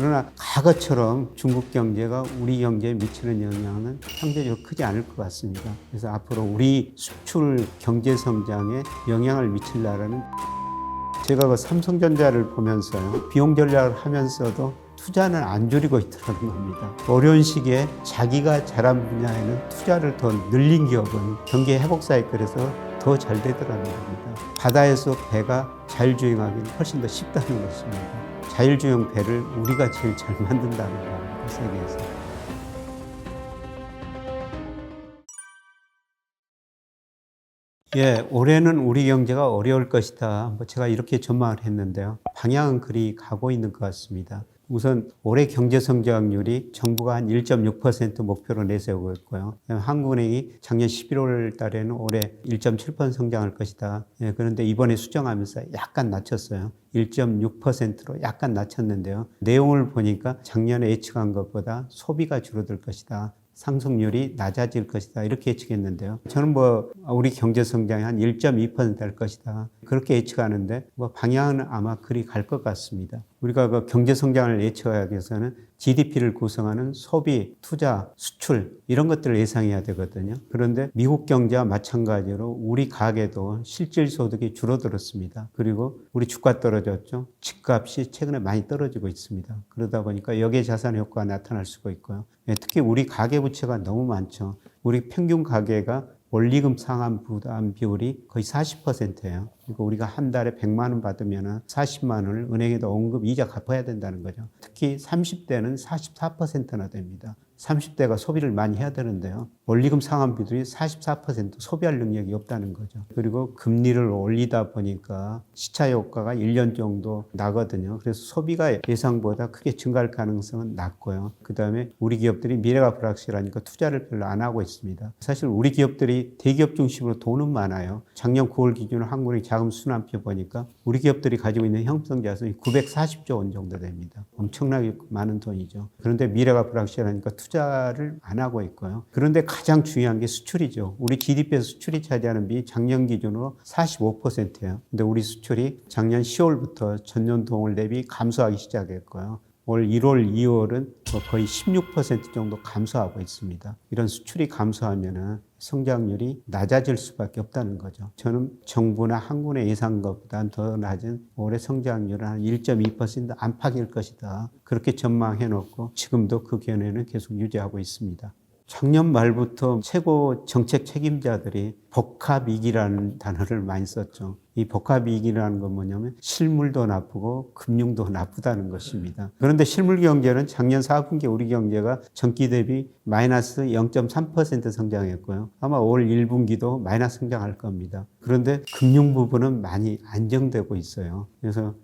그러나 과거처럼 중국 경제가 우리 경제에 미치는 영향은 상대적으로 크지 않을 것 같습니다. 그래서 앞으로 우리 수출 경제 성장에 영향을 미칠라라는 제가 그 삼성전자를 보면서요. 비용 전략을 하면서도 투자는 안 줄이고 있더라는 겁니다. 어려운 시기에 자기가 잘한 분야에는 투자를 더 늘린 기업은 경기 회복 사이클에서 더 잘 되더라는 겁니다. 바다에서 배가 자율주행하기는 훨씬 더 쉽다는 것입니다. 자율주행 배를 우리가 제일 잘 만든다는 겁니다. 세계에서. 올해는 우리 경제가 어려울 것이다. 제가 이렇게 전망을 했는데요. 방향은 그리 가고 있는 것 같습니다. 우선 올해 경제 성장률이 정부가 한 1.6% 목표로 내세우고 있고요. 한국은행이 작년 11월 달에는 올해 1.7% 성장할 것이다. 그런데 이번에 수정하면서 약간 낮췄어요. 1.6%로 약간 낮췄는데요. 내용을 보니까 작년에 예측한 것보다 소비가 줄어들 것이다. 상승률이 낮아질 것이다. 이렇게 예측했는데요. 저는 우리 경제 성장이 한 1.2% 될 것이다. 그렇게 예측하는데 방향은 아마 그리 갈 것 같습니다. 우리가 그 경제 성장을 예측하기 위해서는 GDP를 구성하는 소비, 투자, 수출 이런 것들을 예상해야 되거든요. 그런데 미국 경제와 마찬가지로 우리 가계도 실질 소득이 줄어들었습니다. 그리고 우리 주가 떨어졌죠. 집값이 최근에 많이 떨어지고 있습니다. 그러다 보니까 역의 자산 효과가 나타날 수가 있고요. 특히 우리 가계부채가 너무 많죠. 우리 평균 가계가 원리금 상환 부담 비율이 거의 40%예요. 그러니까 우리가 한 달에 100만 원 받으면 40만 원을 은행에다 원금 이자 갚아야 된다는 거죠. 특히 30대는 44%나 됩니다. 30대가 소비를 많이 해야 되는데요. 원리금 상환 비율이 44% 소비할 능력이 없다는 거죠. 그리고 금리를 올리다 보니까 시차 효과가 1년 정도 나거든요. 그래서 소비가 예상보다 크게 증가할 가능성은 낮고요. 그다음에 우리 기업들이 미래가 불확실하니까 투자를 별로 안 하고 있습니다. 사실 우리 기업들이 대기업 중심으로 돈은 많아요. 작년 9월 기준으로 한국은행 자금 순환표 보니까 우리 기업들이 가지고 있는 형성 자산이 940조 원 정도 됩니다. 엄청나게 많은 돈이죠. 그런데 미래가 불확실하니까 투자를 안 하고 있고요. 그런데 가장 중요한 게 수출이죠. 우리 GDP에서 수출이 차지하는 비율이 작년 기준으로 45%예요. 근데 우리 수출이 작년 10월부터 전년 동월 대비 감소하기 시작했고요. 올 1월, 2월은 거의 16% 정도 감소하고 있습니다. 이런 수출이 감소하면 성장률이 낮아질 수밖에 없다는 거죠. 저는 정부나 한국의 예상한 것보다 더 낮은 올해 성장률은 한 1.2% 안팎일 것이다. 그렇게 전망해 놓고 지금도 그 견해는 계속 유지하고 있습니다. 작년 말부터 최고 정책 책임자들이 복합위기라는 단어를 많이 썼죠. 이 복합위기라는 건 뭐냐면 실물도 나쁘고 금융도 나쁘다는 것입니다. 그런데 실물 경제는 작년 4분기 우리 경제가 전기 대비 마이너스 0.3% 성장했고요. 아마 올 1분기도 마이너스 성장할 겁니다. 그런데 금융 부분은 많이 안정되고 있어요. 그래서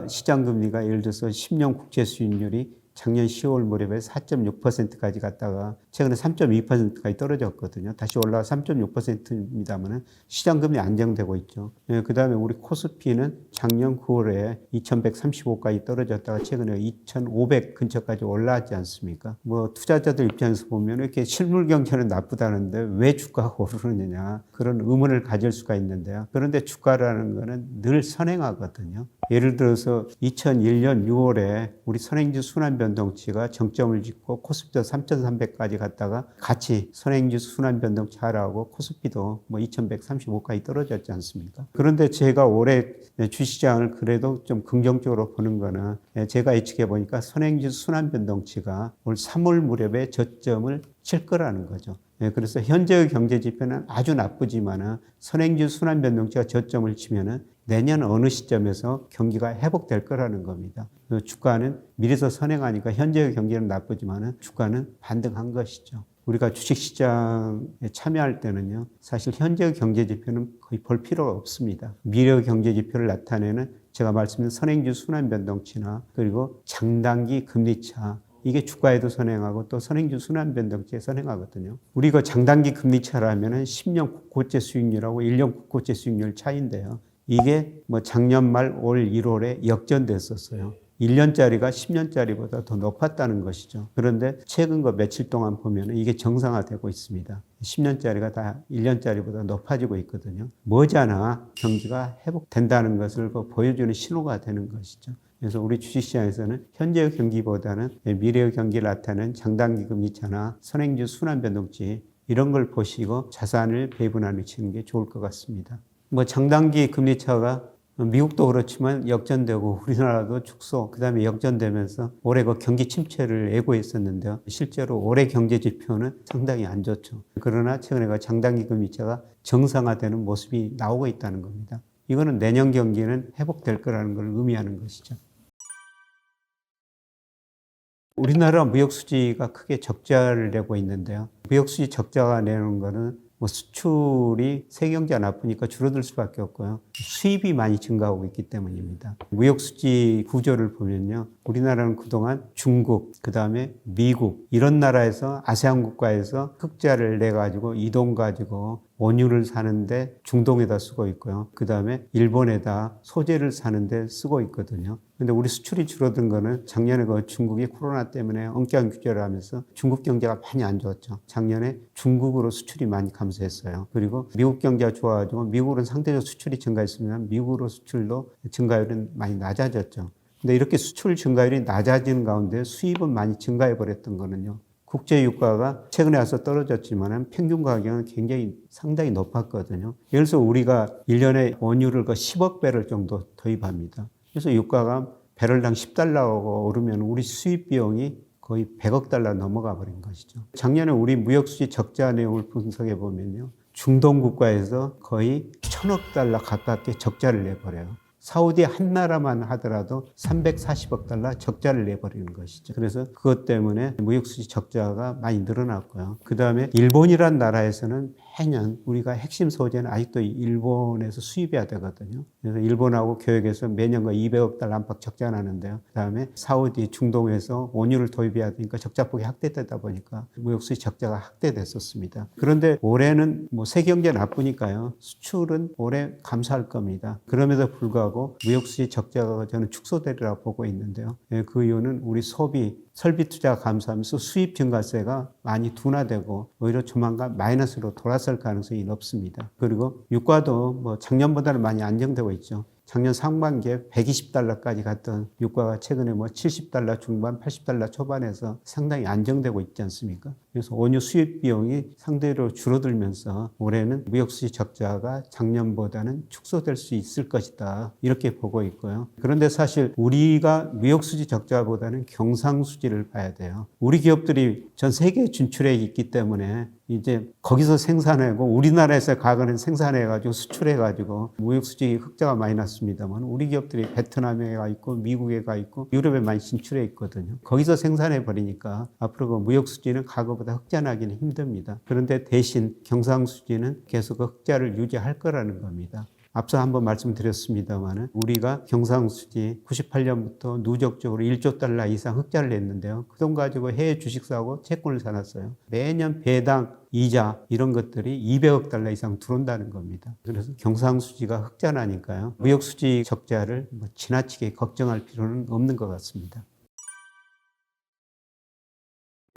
시장 금리가 예를 들어서 10년 국채 수익률이 작년 10월 무렵에 4.6%까지 갔다가 최근에 3.2%까지 떨어졌거든요. 다시 올라가 3.6%입니다만 시장금리 안정되고 있죠. 그 다음에 우리 코스피는 작년 9월에 2135까지 떨어졌다가 최근에 2500 근처까지 올라왔지 않습니까? 투자자들 입장에서 보면 이렇게 실물 경제는 나쁘다는데 왜 주가가 오르느냐 그런 의문을 가질 수가 있는데요. 그런데 주가라는 거는 늘 선행하거든요. 예를 들어서 2001년 6월에 우리 선행지수 순환변동치가 정점을 찍고 코스피도 3,300까지 갔다가 같이 선행지수 순환변동치 하락하고 코스피도 2,135까지 떨어졌지 않습니까? 그런데 제가 올해 주시장을 그래도 좀 긍정적으로 보는 거는 제가 예측해 보니까 선행지수 순환변동치가 올 3월 무렵에 저점을 칠 거라는 거죠. 그래서 현재의 경제 지표는 아주 나쁘지만 선행지수 순환변동치가 저점을 치면은 내년 어느 시점에서 경기가 회복될 거라는 겁니다. 주가는 미래서 선행하니까 현재의 경기는 나쁘지만 주가는 반등한 것이죠. 우리가 주식시장에 참여할 때는요, 사실 현재의 경제지표는 거의 볼 필요가 없습니다. 미래의 경제지표를 나타내는 제가 말씀드린 선행지수 순환변동치나 그리고 장단기 금리차 이게 주가에도 선행하고 또 선행지수 순환변동치에 선행하거든요. 우리가 장단기 금리차라면 10년 국고채 수익률하고 1년 국고채 수익률 차이인데요. 이게 작년 말 올 1월에 역전됐었어요. 1년짜리가 10년짜리보다 더 높았다는 것이죠. 그런데 최근 며칠 동안 보면 이게 정상화되고 있습니다. 10년짜리가 다 1년짜리보다 높아지고 있거든요. 머지않아 경기가 회복된다는 것을 보여주는 신호가 되는 것이죠. 그래서 우리 주식시장에서는 현재의 경기보다는 미래의 경기를 나타내는 장단기 금리차나 선행주 순환 변동치 이런 걸 보시고 자산을 배분하는 치는 게 좋을 것 같습니다. 뭐 장단기 금리차가 미국도 그렇지만 역전되고 우리나라도 축소, 그 다음에 역전되면서 올해 그 경기 침체를 예고했었는데요. 실제로 올해 경제 지표는 상당히 안 좋죠. 그러나 최근에 그 장단기 금리차가 정상화되는 모습이 나오고 있다는 겁니다. 이거는 내년 경기는 회복될 거라는 걸 의미하는 것이죠. 우리나라 무역 수지가 크게 적자를 내고 있는데요. 무역 수지 적자가 내는 거는 뭐 수출이 세계 경제가 나쁘니까 줄어들 수밖에 없고요. 수입이 많이 증가하고 있기 때문입니다. 무역 수지 구조를 보면요. 우리나라는 그동안 중국, 그다음에 미국 이런 나라에서 아세안 국가에서 흑자를 내 가지고 이 돈 가지고 원유를 사는데 중동에다 쓰고 있고요. 그다음에 일본에다 소재를 사는데 쓰고 있거든요. 근데 우리 수출이 줄어든 거는 작년에 그 중국이 코로나 때문에 엄격한 규제를 하면서 중국 경제가 많이 안 좋았죠. 작년에 중국으로 수출이 많이 감소했어요. 그리고 미국 경제가 좋아가지고 미국은 상대적 수출이 증가했으면 미국으로 수출도 증가율은 많이 낮아졌죠. 근데 이렇게 수출 증가율이 낮아지는 가운데 수입은 많이 증가해 버렸던 거는요. 국제 유가가 최근에 와서 떨어졌지만 평균 가격은 굉장히 상당히 높았거든요. 예를 들어서 우리가 1년에 원유를 10억 배럴 정도 도입합니다. 그래서 유가가 배럴당 10달러가 오르면 우리 수입 비용이 거의 100억 달러 넘어가 버린 것이죠. 작년에 우리 무역수지 적자 내용을 분석해 보면요. 중동 국가에서 거의 1000억 달러 가깝게 적자를 내버려요. 사우디 한 나라만 하더라도 340억 달러 적자를 내버리는 것이죠. 그래서 그것 때문에 무역수지 적자가 많이 늘어났고요. 그 다음에 일본이란 나라에서는 매년 우리가 핵심 소재는 아직도 일본에서 수입해야 되거든요. 그래서 일본하고 교역해서 매년 200억 달러 안팎 적자 나는데요. 그 다음에 사우디, 중동에서 원유를 도입해야 되니까 적자폭이 확대되다 보니까 무역수지 적자가 확대됐었습니다. 그런데 올해는 뭐 세계 경제 나쁘니까요. 수출은 올해 감소할 겁니다. 그럼에도 불구하고 무역수지 적자가 저는 축소되리라고 보고 있는데요. 그 이유는 우리 소비, 설비 투자가 감소하면서 수입 증가세가 많이 둔화되고 오히려 조만간 마이너스로 돌아설 가능성이 높습니다. 그리고 유가도 뭐 작년보다는 많이 안정되고 있죠. 작년 상반기에 120달러까지 갔던 유가가 최근에 뭐 70달러 중반, 80달러 초반에서 상당히 안정되고 있지 않습니까? 그래서 원유 수입 비용이 상대로 줄어들면서 올해는 무역수지 적자가 작년보다는 축소될 수 있을 것이다. 이렇게 보고 있고요. 그런데 사실 우리가 무역수지 적자보다는 경상수지를 봐야 돼요. 우리 기업들이 전 세계에 진출해 있기 때문에 이제 거기서 생산하고 우리나라에서 과거는 생산해가지고 수출해가지고 무역수지 흑자가 많이 났습니다만 우리 기업들이 베트남에 가 있고 미국에 가 있고 유럽에 많이 진출해 있거든요. 거기서 생산해 버리니까 앞으로 그 무역수지는 과거보다 흑자 나기는 힘듭니다. 그런데 대신 경상수지는 계속 흑자를 유지할 거라는 겁니다. 앞서 한번 말씀드렸습니다만 우리가 경상수지 98년부터 누적적으로 1조 달러 이상 흑자를 냈는데요. 그 돈 가지고 해외 주식 사고 채권을 사놨어요. 매년 배당, 이자 이런 것들이 200억 달러 이상 들어온다는 겁니다. 그래서 경상수지가 흑자 나니까요. 무역수지 적자를 지나치게 걱정할 필요는 없는 것 같습니다.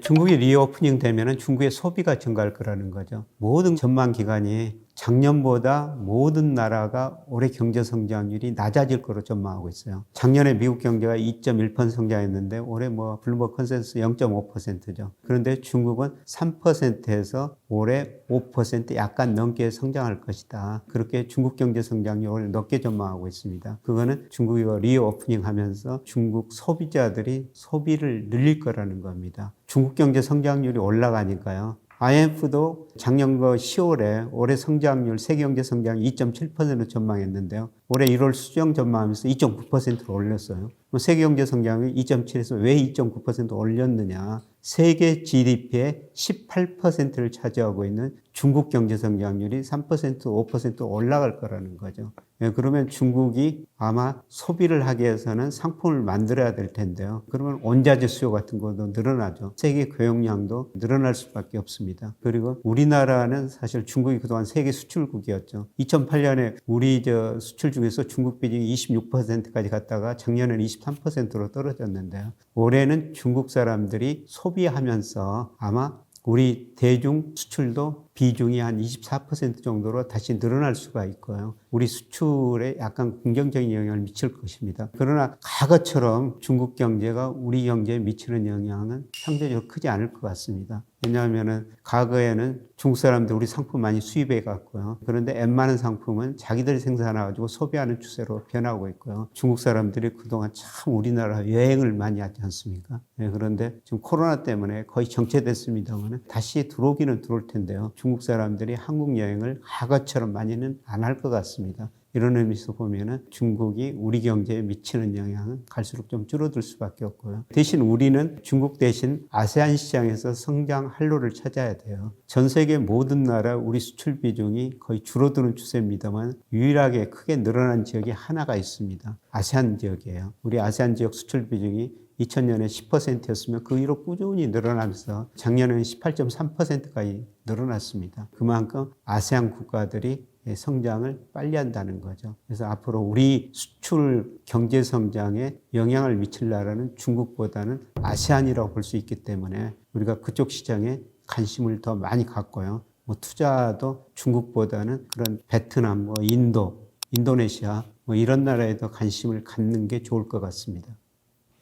중국이 리오프닝 되면 중국의 소비가 증가할 거라는 거죠. 모든 전망 기관이 작년보다 모든 나라가 올해 경제 성장률이 낮아질 거로 전망하고 있어요. 작년에 미국 경제가 2.1% 성장했는데 올해 블룸버그 컨센서스 0.5%죠. 그런데 중국은 3%에서 올해 5% 약간 넘게 성장할 것이다. 그렇게 중국 경제 성장률 올해 높게 전망하고 있습니다. 그거는 중국이 리오프닝 하면서 중국 소비자들이 소비를 늘릴 거라는 겁니다. 중국 경제 성장률이 올라가니까요. IMF도 작년 10월에 올해 성장률, 세계 경제 성장 2.7% 전망했는데요. 올해 1월 수정 전망하면서 2.9%로 올렸어요. 세계 경제 성장이 2.7에서 왜 2.9% 올렸느냐? 세계 GDP의 18%를 차지하고 있는 중국 경제 성장률이 3%, 5% 올라갈 거라는 거죠. 그러면 중국이 아마 소비를 하기 위해서는 상품을 만들어야 될 텐데요. 그러면 원자재 수요 같은 것도 늘어나죠. 세계 교역량도 늘어날 수밖에 없습니다. 그리고 우리나라는 사실 중국이 그동안 세계 수출국이었죠. 2008년에 우리 수출 중에서 중국 비중이 26%까지 갔다가 작년에는 23%로 떨어졌는데요. 올해는 중국 사람들이 소비하면서 아마 우리 대중 수출도 비중이 한 24% 정도로 다시 늘어날 수가 있고요. 우리 수출에 약간 긍정적인 영향을 미칠 것입니다. 그러나 과거처럼 중국 경제가 우리 경제에 미치는 영향은 상대적으로 크지 않을 것 같습니다. 왜냐하면 과거에는 중국 사람들 우리 상품 많이 수입해 갔고요. 그런데 웬만한 상품은 자기들이 생산해가지고 소비하는 추세로 변하고 있고요. 중국 사람들이 그동안 참 우리나라 여행을 많이 하지 않습니까? 네, 그런데 지금 코로나 때문에 거의 정체됐습니다만 다시 들어오기는 들어올 텐데요. 중국 사람들이 한국 여행을 과거처럼 많이는 안 할 것 같습니다. 이런 의미에서 보면은 중국이 우리 경제에 미치는 영향은 갈수록 좀 줄어들 수밖에 없고요. 대신 우리는 중국 대신 아세안 시장에서 성장 활로를 찾아야 돼요. 전 세계 모든 나라 우리 수출 비중이 거의 줄어드는 추세입니다만 유일하게 크게 늘어난 지역이 하나가 있습니다. 아세안 지역이에요. 우리 아세안 지역 수출 비중이 2000년에 10%였으면 그 이후로 꾸준히 늘어나면서 작년에는 18.3%까지 늘어났습니다. 그만큼 아세안 국가들이 성장을 빨리 한다는 거죠. 그래서 앞으로 우리 수출 경제 성장에 영향을 미칠 나라는 중국보다는 아세안이라고 볼 수 있기 때문에 우리가 그쪽 시장에 관심을 더 많이 갖고요. 투자도 중국보다는 그런 베트남, 인도, 인도네시아 이런 나라에 더 관심을 갖는 게 좋을 것 같습니다.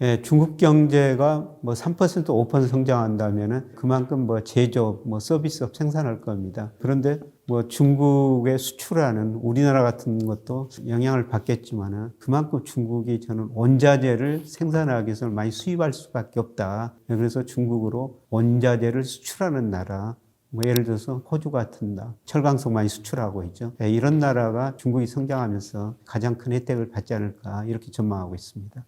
예, 중국 경제가 3% 5% 성장한다면은 그만큼 제조업, 서비스업 생산할 겁니다. 그런데 중국의 수출하는 우리나라 같은 것도 영향을 받겠지만은 그만큼 중국이 저는 원자재를 생산하기 위해서 많이 수입할 수밖에 없다. 그래서 중국으로 원자재를 수출하는 나라, 예를 들어서 호주 같은 나라, 철강석 많이 수출하고 있죠. 이런 나라가 중국이 성장하면서 가장 큰 혜택을 받지 않을까 이렇게 전망하고 있습니다.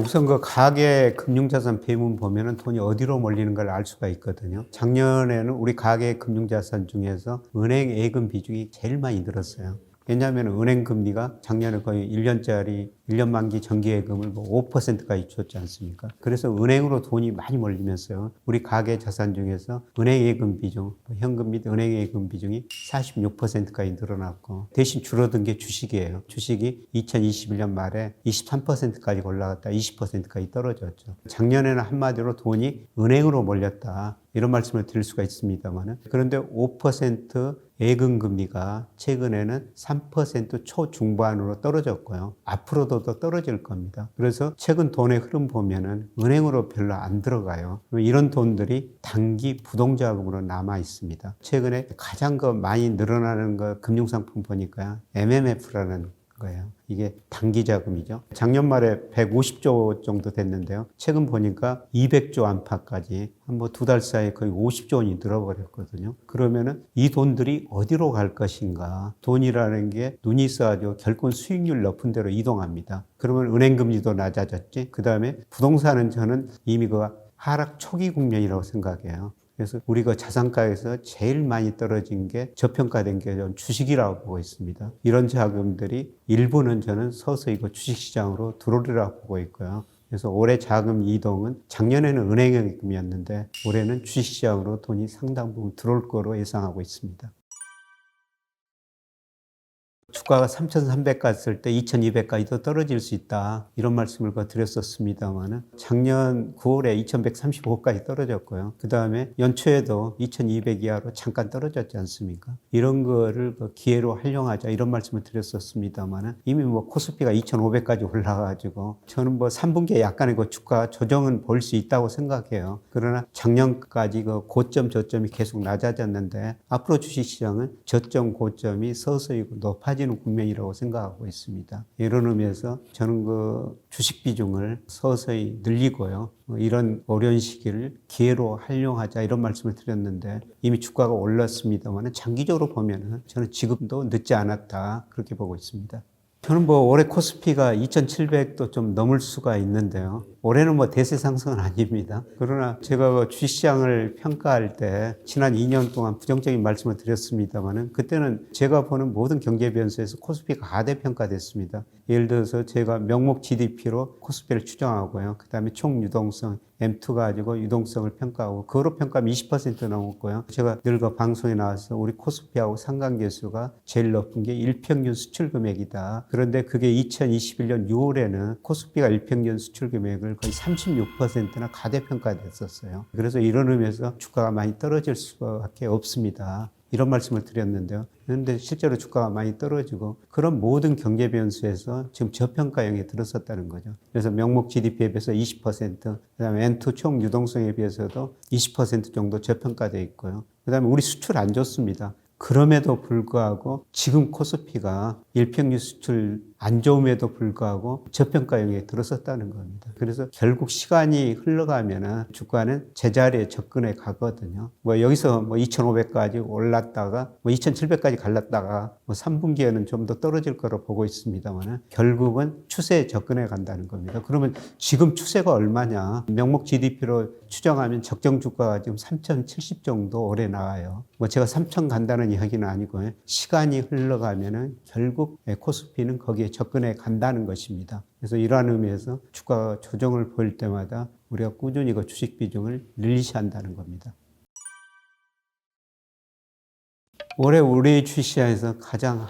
우선 그 가계 금융자산 배분 보면은 돈이 어디로 몰리는 걸 알 수가 있거든요. 작년에는 우리 가계 금융자산 중에서 은행 예금 비중이 제일 많이 늘었어요. 왜냐하면 은행 금리가 작년에 거의 1년짜리 1년 만기 정기예금을 5%까지 줬지 않습니까? 그래서 은행으로 돈이 많이 몰리면서요. 우리 가계 자산 중에서 은행 예금 비중, 현금 및 은행 예금 비중이 46%까지 늘어났고 대신 줄어든 게 주식이에요. 주식이 2021년 말에 23%까지 올라갔다 20%까지 떨어졌죠. 작년에는 한마디로 돈이 은행으로 몰렸다. 이런 말씀을 드릴 수가 있습니다만 그런데 5% 예금 금리가 최근에는 3% 초중반으로 떨어졌고요. 앞으로도 더 떨어질 겁니다. 그래서 최근 돈의 흐름 보면은 은행으로 별로 안 들어가요. 이런 돈들이 단기 부동자금으로 남아 있습니다. 최근에 가장 많이 늘어나는 거 금융상품 보니까 MMF라는 거예요. 이게 단기 자금이죠. 작년 말에 150조 정도 됐는데요. 최근 보니까 200조 안팎까지 한 두 달 사이에 거의 50조 원이 늘어버렸거든요. 그러면은 이 돈들이 어디로 갈 것인가? 돈이라는 게 눈이 있어가지고 결국은 수익률 높은 데로 이동합니다. 그러면 은행 금리도 낮아졌지. 그 다음에 부동산은 저는 이미 그 하락 초기 국면이라고 생각해요. 그래서 우리가 자산가에서 제일 많이 떨어진 게 저평가된 게 주식이라고 보고 있습니다. 이런 자금들이 일부는 저는 서서히 주식시장으로 들어오리라고 보고 있고요. 그래서 올해 자금 이동은 작년에는 은행예금이었는데 올해는 주식시장으로 돈이 상당 부분 들어올 거로 예상하고 있습니다. 주가가 3,300 갔을 때 2,200까지도 떨어질 수 있다. 이런 말씀을 드렸었습니다만 작년 9월에 2,135까지 떨어졌고요. 그 다음에 연초에도 2,200 이하로 잠깐 떨어졌지 않습니까? 이런 거를 기회로 활용하자 이런 말씀을 드렸었습니다만 이미 코스피가 2,500까지 올라가가지고 저는 3분기에 약간의 주가 조정은 볼 수 있다고 생각해요. 그러나 작년까지 고점 저점이 계속 낮아졌는데 앞으로 주식시장은 저점 고점이 서서히 높아지는 국면이라고 생각하고 있습니다. 이런 의미에서 저는 주식 비중을 서서히 늘리고요. 이런 어려운 시기를 기회로 활용하자 이런 말씀을 드렸는데 이미 주가가 올랐습니다만 장기적으로 보면 저는 지금도 늦지 않았다 그렇게 보고 있습니다. 저는 올해 코스피가 2,700도 좀 넘을 수가 있는데요. 올해는 대세 상승은 아닙니다. 그러나 제가 주식시장을 평가할 때 지난 2년 동안 부정적인 말씀을 드렸습니다만은 그때는 제가 보는 모든 경제 변수에서 코스피가 가대평가됐습니다. 예를 들어서 제가 명목 GDP로 코스피를 추정하고요. 그 다음에 총 유동성 M2 가지고 유동성을 평가하고 그거로 평가하면 20% 넘었고요. 제가 늘 방송에 나와서 우리 코스피하고 상관계수가 제일 높은 게 일평균 수출 금액이다. 그런데 그게 2021년 6월에는 코스피가 일평균 수출 금액을 경제를 거의 36%나 가대평가됐었어요. 그래서 이런 의미에서 주가가 많이 떨어질 수밖에 없습니다. 이런 말씀을 드렸는데요. 그런데 실제로 주가가 많이 떨어지고 그런 모든 경제 변수에서 지금 저평가형에 들어섰다는 거죠. 그래서 명목 GDP에 비해서 20%, 그다음에 N2 총 유동성에 비해서도 20% 정도 저평가되어 있고요. 그다음에 우리 수출 안 좋습니다. 그럼에도 불구하고 지금 코스피가 일평균 수출 안 좋음에도 불구하고 저평가형에 들어섰다는 겁니다. 그래서 결국 시간이 흘러가면은 주가는 제자리에 접근해 가거든요. 여기서 2,500까지 올랐다가 2,700까지 갈랐다가 3분기에는 좀 더 떨어질 거로 보고 있습니다만 결국은 추세에 접근해 간다는 겁니다. 그러면 지금 추세가 얼마냐? 명목 GDP로 추정하면 적정 주가가 지금 3,070 정도 올해 나와요. 제가 3,000 간다는 이야기는 아니고요. 시간이 흘러가면은 결국 코스피는 거기에 접근해 간다는 것입니다. 그래서 이러한 의미에서 주가 조정을 보일 때마다 우리가 꾸준히 그 주식 비중을 늘리셔야 한다는 겁니다. 올해 우리 주식시장에서 가장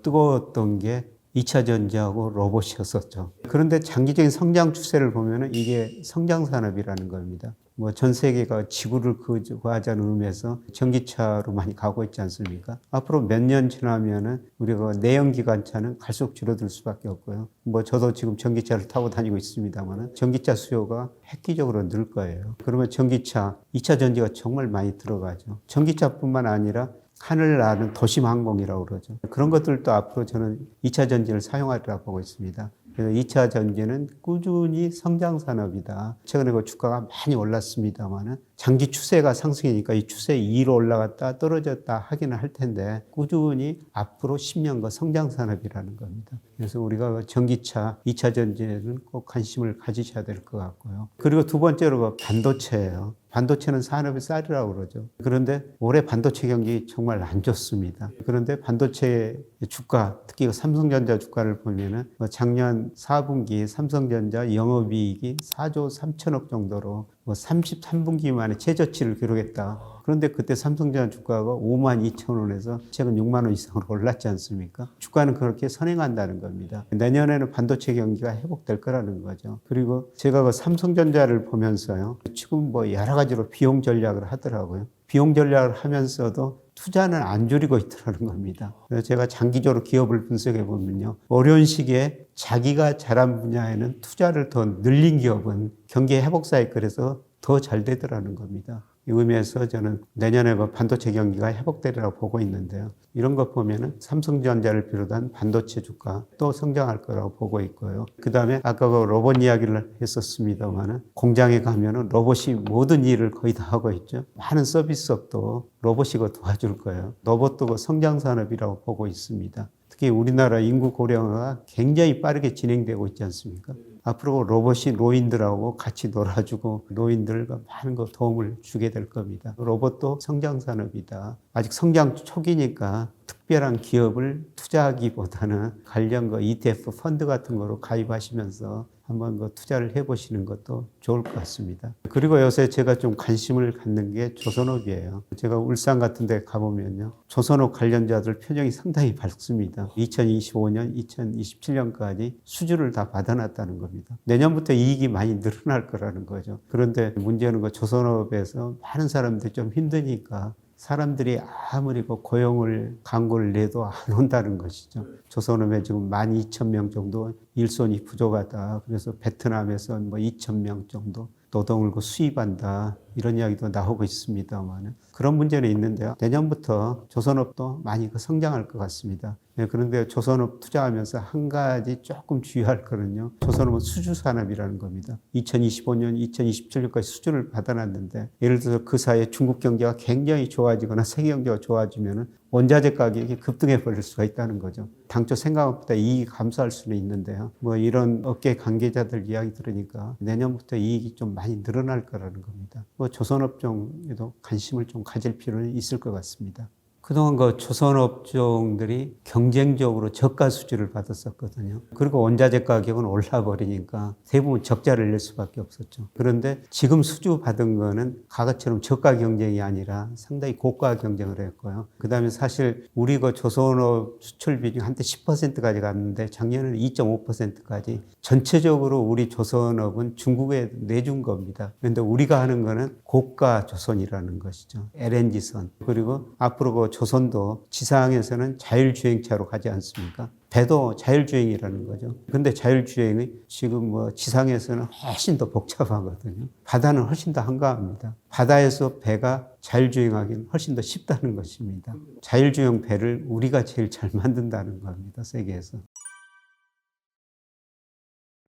뜨거웠던 게 2차 전지하고 로봇이었었죠. 그런데 장기적인 성장 추세를 보면 이게 성장 산업이라는 겁니다. 전 세계가 지구를 구하자는 의미에서 전기차로 많이 가고 있지 않습니까? 앞으로 몇 년 지나면은 우리가 내연기관차는 갈수록 줄어들 수밖에 없고요. 저도 지금 전기차를 타고 다니고 있습니다만은 전기차 수요가 획기적으로 늘 거예요. 그러면 전기차, 2차 전지가 정말 많이 들어가죠. 전기차뿐만 아니라 하늘 나는 도심 항공이라고 그러죠. 그런 것들도 앞으로 저는 2차 전지를 사용하리라고 보고 있습니다. 그래서 2차 전지는 꾸준히 성장 산업이다. 최근에 그 주가가 많이 올랐습니다만은 장기 추세가 상승이니까 이 추세 위로 올라갔다 떨어졌다 하기는 할 텐데 꾸준히 앞으로 10년간 성장 산업이라는 겁니다. 그래서 우리가 전기차, 2차 전지에는 꼭 관심을 가지셔야 될 것 같고요. 그리고 두 번째로 반도체예요. 반도체는 산업의 쌀이라고 그러죠. 그런데 올해 반도체 경기 정말 안 좋습니다. 그런데 반도체 주가, 특히 삼성전자 주가를 보면은 작년 4분기 삼성전자 영업이익이 4조 3천억 정도로 33분기 만에 최저치를 기록했다. 그런데 그때 삼성전자 주가가 5만 2천 원에서 최근 6만 원 이상으로 올랐지 않습니까? 주가는 그렇게 선행한다는 겁니다. 내년에는 반도체 경기가 회복될 거라는 거죠. 그리고 제가 그 삼성전자를 보면서요. 지금 여러 가지로 비용 전략을 하더라고요. 비용 전략을 하면서도 투자는 안 줄이고 있더라는 겁니다. 그래서 제가 장기적으로 기업을 분석해 보면요. 어려운 시기에 자기가 잘한 분야에는 투자를 더 늘린 기업은 경기 회복 사이클에서 더 잘 되더라는 겁니다. 이 의미에서 저는 내년에 반도체 경기가 회복되리라고 보고 있는데요. 이런 것 보면은 삼성전자를 비롯한 반도체 주가 또 성장할 거라고 보고 있고요. 그 다음에 아까 그 로봇 이야기를 했었습니다만은 공장에 가면은 로봇이 모든 일을 거의 다 하고 있죠. 많은 서비스업도 로봇이 도와줄 거예요. 로봇도 성장 산업이라고 보고 있습니다. 특히 우리나라 인구 고령화가 굉장히 빠르게 진행되고 있지 않습니까? 앞으로 로봇이 노인들하고 같이 놀아주고 노인들과 많은 도움을 주게 될 겁니다. 로봇도 성장 산업이다. 아직 성장 초기니까 특별한 기업을 투자하기보다는 관련 ETF 펀드 같은 거로 가입하시면서 한번 투자를 해보시는 것도 좋을 것 같습니다. 그리고 요새 제가 좀 관심을 갖는 게 조선업이에요. 제가 울산 같은 데 가보면요. 조선업 관련자들 표정이 상당히 밝습니다. 2025년, 2027년까지 수주를 다 받아놨다는 겁니다. 내년부터 이익이 많이 늘어날 거라는 거죠. 그런데 문제는 조선업에서 많은 사람들이 좀 힘드니까 사람들이 아무리 고용을 광고를 내도 안 온다는 것이죠. 조선업에 지금 12,000명 정도 일손이 부족하다. 그래서 베트남에서 2,000명 정도 노동을 수입한다. 이런 이야기도 나오고 있습니다만 그런 문제는 있는데요. 내년부터 조선업도 많이 성장할 것 같습니다. 그런데 조선업 투자하면서 한 가지 조금 주의할 거는요. 조선업은 수주 산업이라는 겁니다. 2025년, 2027년까지 수주를 받아놨는데 예를 들어서 그 사이에 중국 경제가 굉장히 좋아지거나 세계 경제가 좋아지면 원자재 가격이 급등해 버릴 수가 있다는 거죠. 당초 생각보다 이익이 감소할 수는 있는데요. 이런 업계 관계자들 이야기 들으니까 내년부터 이익이 좀 많이 늘어날 거라는 겁니다. 조선업종에도 관심을 좀 가질 필요는 있을 것 같습니다. 그동안 그 조선업종들이 경쟁적으로 저가 수주를 받았었거든요. 그리고 원자재 가격은 올라버리니까 대부분 적자를 낼 수밖에 없었죠. 그런데 지금 수주 받은 거는 과거처럼 저가 경쟁이 아니라 상당히 고가 경쟁을 했고요. 그 다음에 사실 우리 그 조선업 수출 비중 한때 10%까지 갔는데 작년에는 2.5%까지 전체적으로 우리 조선업은 중국에 내준 겁니다. 그런데 우리가 하는 거는 고가 조선이라는 것이죠. LNG선. 그리고 앞으로 그 조선도 지상에서는 자율주행차로 가지 않습니까? 배도 자율주행이라는 거죠. 근데 자율주행이 지금 뭐 지상에서는 훨씬 더 복잡하거든요. 바다는 훨씬 더 한가합니다. 바다에서 배가 자율주행하기는 훨씬 더 쉽다는 것입니다. 자율주행 배를 우리가 제일 잘 만든다는 겁니다. 세계에서.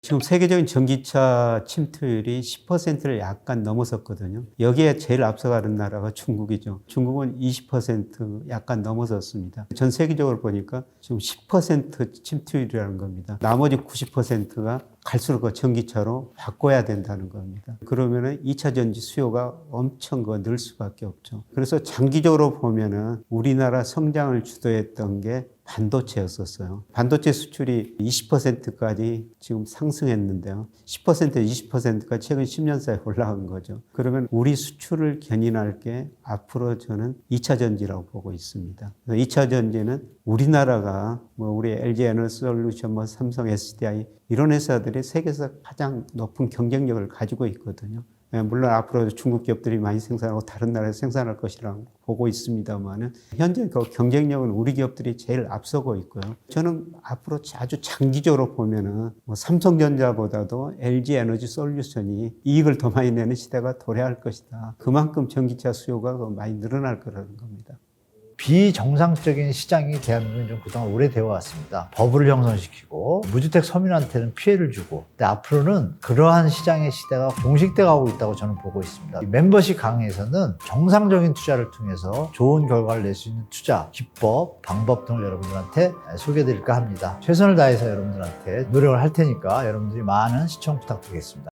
지금 세계적인 전기차 침투율이 10%를 약간 넘어섰거든요. 여기에 제일 앞서가는 나라가 중국이죠. 중국은 20% 약간 넘어섰습니다. 전 세계적으로 보니까 지금 10% 침투율이라는 겁니다. 나머지 90%가 갈수록 그 전기차로 바꿔야 된다는 겁니다. 그러면은 2차 전지 수요가 엄청 늘 수밖에 없죠. 그래서 장기적으로 보면은 우리나라 성장을 주도했던 게 반도체였었어요. 반도체 수출이 20%까지 지금 상승했는데요. 10%, 20%까지 최근 10년 사이에 올라간 거죠. 그러면 우리 수출을 견인할 게 앞으로 저는 2차 전지라고 보고 있습니다. 2차 전지는 우리나라가 우리 LG 에너솔루션, 삼성 SDI 이런 회사들이 세계에서 가장 높은 경쟁력을 가지고 있거든요. 물론 앞으로 중국 기업들이 많이 생산하고 다른 나라에서 생산할 것이라고 보고 있습니다만은 현재 그 경쟁력은 우리 기업들이 제일 앞서고 있고요. 저는 앞으로 아주 장기적으로 보면은 삼성전자보다도 LG 에너지 솔루션이 이익을 더 많이 내는 시대가 도래할 것이다. 그만큼 전기차 수요가 많이 늘어날 거라는 겁니다. 비정상적인 시장이 대한민국은 좀 그동안 오래되어 왔습니다. 버블을 형성시키고 무주택 서민한테는 피해를 주고, 근데 앞으로는 그러한 시장의 시대가 종식돼 가고 있다고 저는 보고 있습니다. 멤버십 강의에서는 정상적인 투자를 통해서 좋은 결과를 낼 수 있는 투자 기법, 방법 등을 여러분들한테 소개해 드릴까 합니다. 최선을 다해서 여러분들한테 노력을 할 테니까 여러분들이 많은 시청 부탁드리겠습니다.